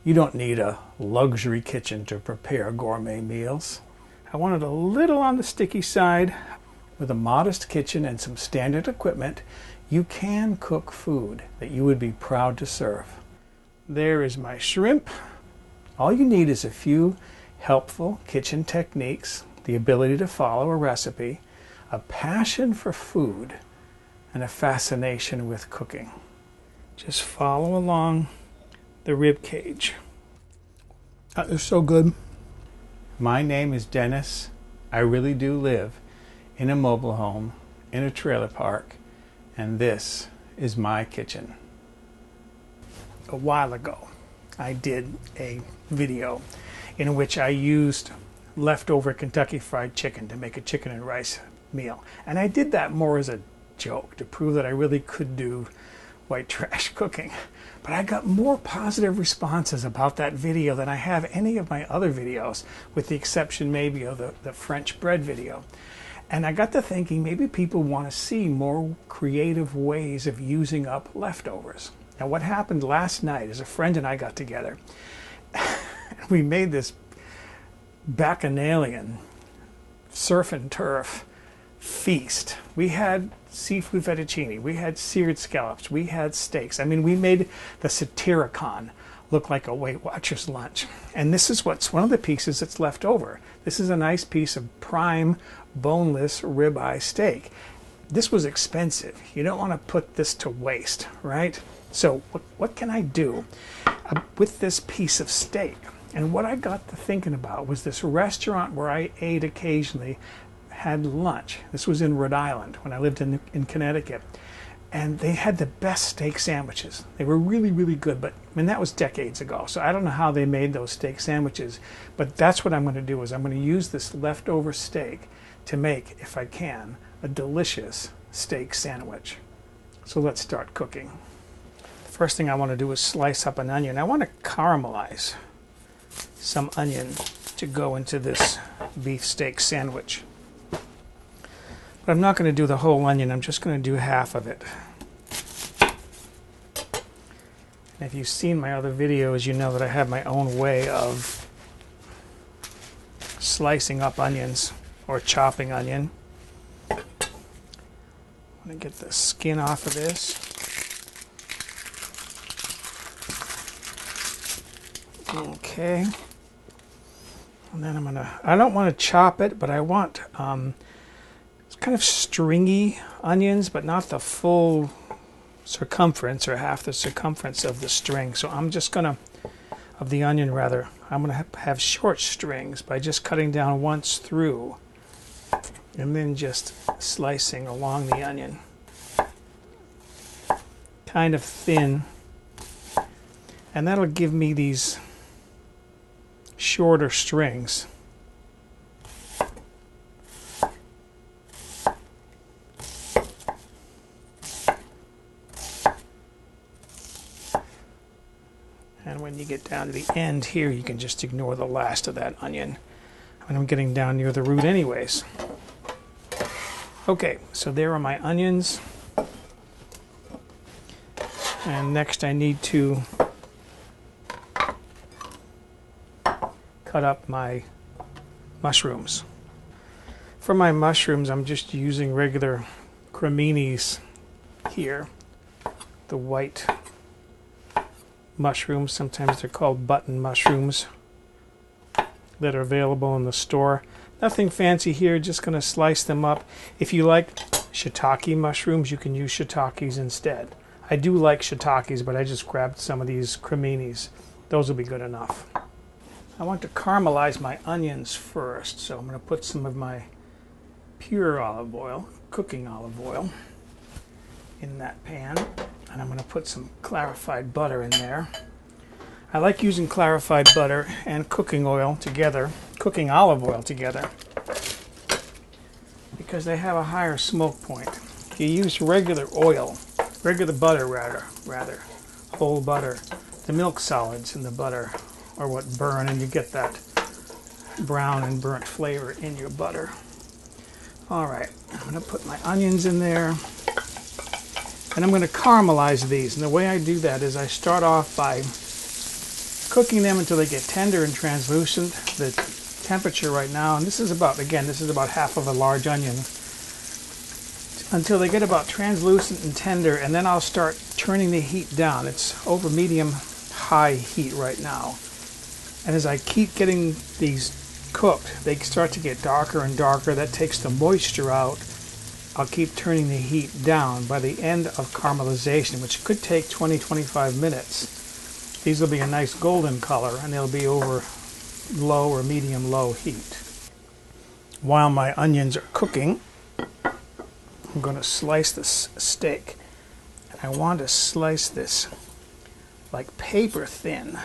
You don't need a luxury kitchen to prepare gourmet meals. I wanted a little on the sticky side. With a modest kitchen and some standard equipment, you can cook food that you would be proud to serve. There is my shrimp. All you need is a few helpful kitchen techniques, the ability to follow a recipe, a passion for food, and a fascination with cooking. Just follow along the rib cage. That is so good. My name is Dennis. I really do live in a mobile home, in a trailer park, and this is my kitchen. A while ago, I did a video in which I used leftover Kentucky Fried Chicken to make a chicken and rice meal. And I did that more as a joke to prove that I really could do white trash cooking. But I got more positive responses about that video than I have any of my other videos, with the exception maybe of the French bread video. And I got to thinking maybe people want to see more creative ways of using up leftovers. Now what happened last night is a friend and I got together. We made this bacchanalian surf and turf feast. We had seafood fettuccine, we had seared scallops, we had steaks. I mean, we made the Satyricon look like a Weight Watchers lunch. And this is one of the pieces that's left over. This is a nice piece of prime boneless ribeye steak. This was expensive. You don't want to put this to waste, right? So what can I do with this piece of steak? And what I got to thinking about was this restaurant where I ate occasionally had lunch. This was in Rhode Island when I lived in Connecticut. And they had the best steak sandwiches. They were really, really good, but I mean, that was decades ago. So I don't know how they made those steak sandwiches, but that's what I'm going to do is I'm going to use this leftover steak to make, if I can, a delicious steak sandwich. So let's start cooking. The first thing I want to do is slice up an onion. I want to caramelize some onion to go into this beef steak sandwich. But I'm not going to do the whole onion, I'm just going to do half of it. And if you've seen my other videos, you know that I have my own way of slicing up onions or chopping onion. I'm going to get the skin off of this. Okay. And then I don't want to chop it, but I want it's kind of stringy onions, but not the full circumference or half the circumference of the string. So I'm just gonna, of the onion rather, I'm gonna have short strings by just cutting down once through and then just slicing along the onion. Kind of thin. And that'll give me these shorter strings. And when you get down to the end here, you can just ignore the last of that onion. I mean, I'm getting down near the root anyways. Okay, so there are my onions. And next I need to cut up my mushrooms. For my mushrooms, I'm just using regular creminis here. The white mushrooms, sometimes they're called button mushrooms, that are available in the store. Nothing fancy here, just going to slice them up. If you like shiitake mushrooms, you can use shiitakes instead. I do like shiitakes, but I just grabbed some of these creminis. Those will be good enough. I want to caramelize my onions first, so I'm going to put some of my pure olive oil, cooking olive oil, in that pan. And I'm going to put some clarified butter in there. I like using clarified butter and cooking oil together, cooking olive oil together, because they have a higher smoke point. If you use regular oil, regular butter rather, whole butter, the milk solids in the butter are what burn, and you get that brown and burnt flavor in your butter. All right, I'm going to put my onions in there. And I'm going to caramelize these. And the way I do that is I start off by cooking them until they get tender and translucent. The temperature right now, and this is about half of a large onion, until they get about translucent and tender, and then I'll start turning the heat down. It's over medium-high heat right now. And as I keep getting these cooked, they start to get darker and darker. That takes the moisture out. I'll keep turning the heat down. By the end of caramelization, which could take 20-25 minutes, these will be a nice golden color, and they'll be over low or medium-low heat. While my onions are cooking, I'm going to slice this steak. And I want to slice this like paper thin.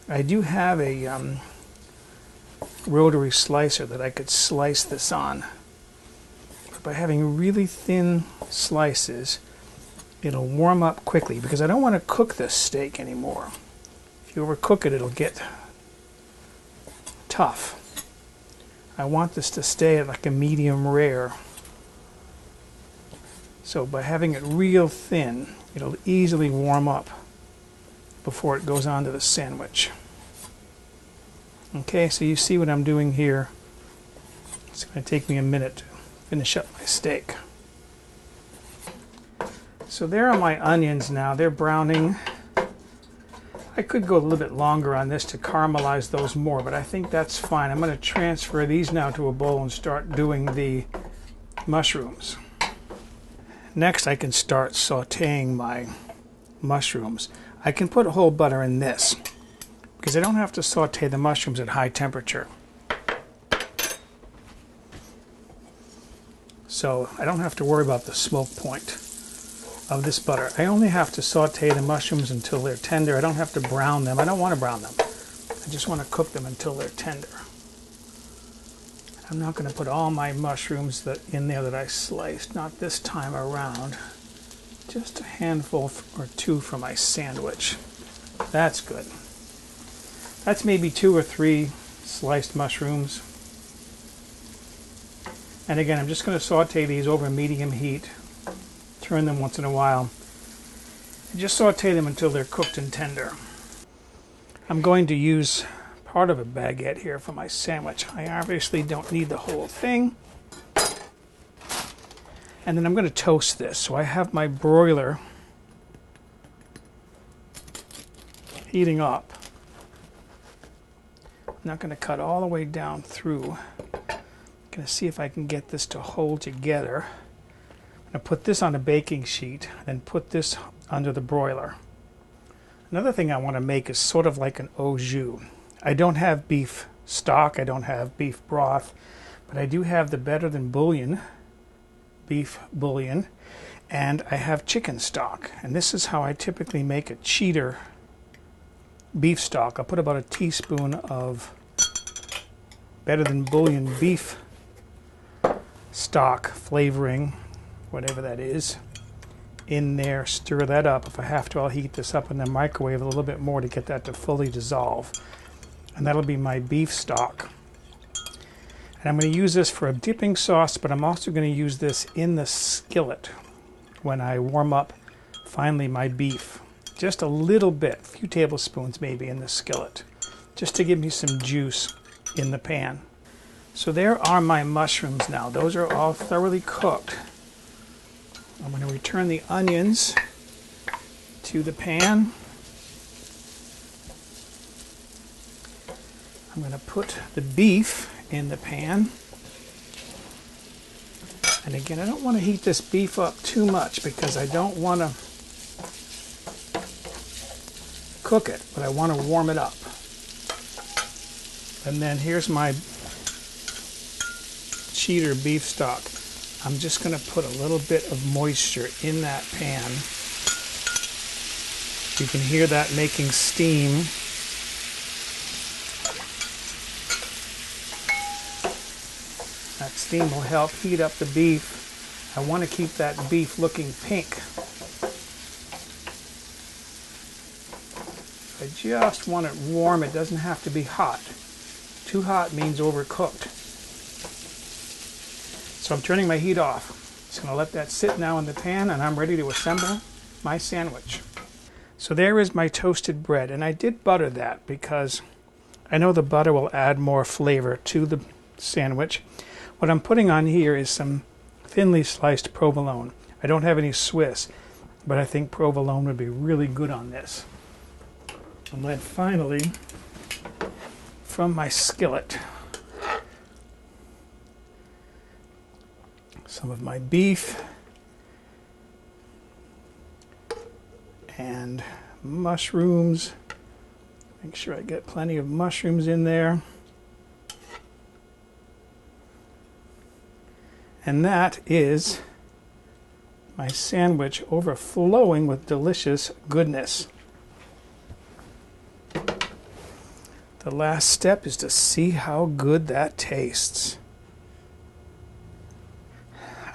I do have a rotary slicer that I could slice this on. But by having really thin slices, it'll warm up quickly because I don't want to cook this steak anymore. If you overcook it, it'll get tough. I want this to stay at like a medium rare. So by having it real thin, it'll easily warm up before it goes onto the sandwich. Okay, so you see what I'm doing here. It's going to take me a minute to finish up my steak. So there are my onions now. They're browning. I could go a little bit longer on this to caramelize those more, but I think that's fine. I'm going to transfer these now to a bowl and start doing the mushrooms. Next, I can start sauteing my mushrooms. I can put whole butter in this because I don't have to saute the mushrooms at high temperature. So I don't have to worry about the smoke point of this butter. I only have to saute the mushrooms until they're tender. I don't have to brown them. I don't want to brown them. I just want to cook them until they're tender. I'm not going to put all my mushrooms in there that I sliced, not this time around. Just a handful or two for my sandwich. That's good. That's maybe 2 or 3 sliced mushrooms. And again, I'm just going to saute these over medium heat. Turn them once in a while. And just saute them until they're cooked and tender. I'm going to use part of a baguette here for my sandwich. I obviously don't need the whole thing. And then I'm going to toast this. So I have my broiler heating up. I'm not going to cut all the way down through. I'm going to see if I can get this to hold together. I'm going to put this on a baking sheet and then put this under the broiler. Another thing I want to make is sort of like an au jus. I don't have beef stock, I don't have beef broth, but I do have the Better Than Bouillon, beef bouillon, and I have chicken stock. And this is how I typically make a cheater beef stock. I'll put about a teaspoon of Better Than Bouillon beef stock flavoring, whatever that is, in there. Stir that up. If I have to, I'll heat this up in the microwave a little bit more to get that to fully dissolve. And that'll be my beef stock. And I'm going to use this for a dipping sauce, but I'm also going to use this in the skillet when I warm up finally my beef. Just a little bit, a few tablespoons maybe in the skillet, just to give me some juice in the pan. So there are my mushrooms now. Those are all thoroughly cooked. I'm going to return the onions to the pan. I'm going to put the beef in the pan. And again, I don't want to heat this beef up too much because I don't want to cook it, but I want to warm it up. And then here's my cheater beef stock. I'm just going to put a little bit of moisture in that pan. You can hear that making steam. That steam will help heat up the beef. I want to keep that beef looking pink. I just want it warm. It doesn't have to be hot. Too hot means overcooked. So I'm turning my heat off. Just going to let that sit now in the pan, and I'm ready to assemble my sandwich. So there is my toasted bread, and I did butter that because I know the butter will add more flavor to the sandwich. What I'm putting on here is some thinly sliced provolone. I don't have any Swiss, but I think provolone would be really good on this. And then finally, from my skillet, some of my beef and mushrooms. Make sure I get plenty of mushrooms in there. And that is my sandwich overflowing with delicious goodness. The last step is to see how good that tastes.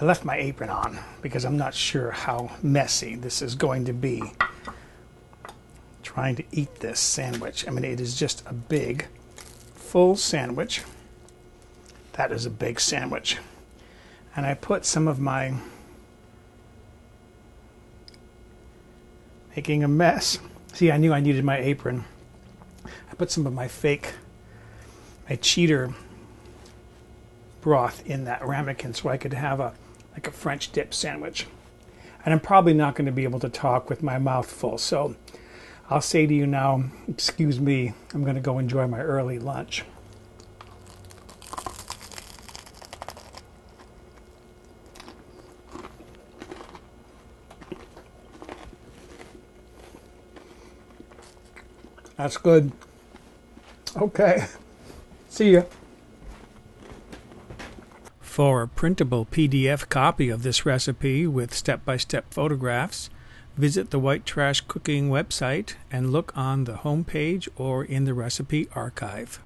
I left my apron on because I'm not sure how messy this is going to be trying to eat this sandwich. I mean, it is just a big, full sandwich. That is a big sandwich. And I put some of my, making a mess. See, I knew I needed my apron. I put some of my cheater broth in that ramekin so I could have like a French dip sandwich. And I'm probably not going to be able to talk with my mouth full, so I'll say to you now, excuse me, I'm going to go enjoy my early lunch. That's good. Okay. See ya. For a printable PDF copy of this recipe with step-by-step photographs, visit the White Trash Cooking website and look on the home page or in the recipe archive.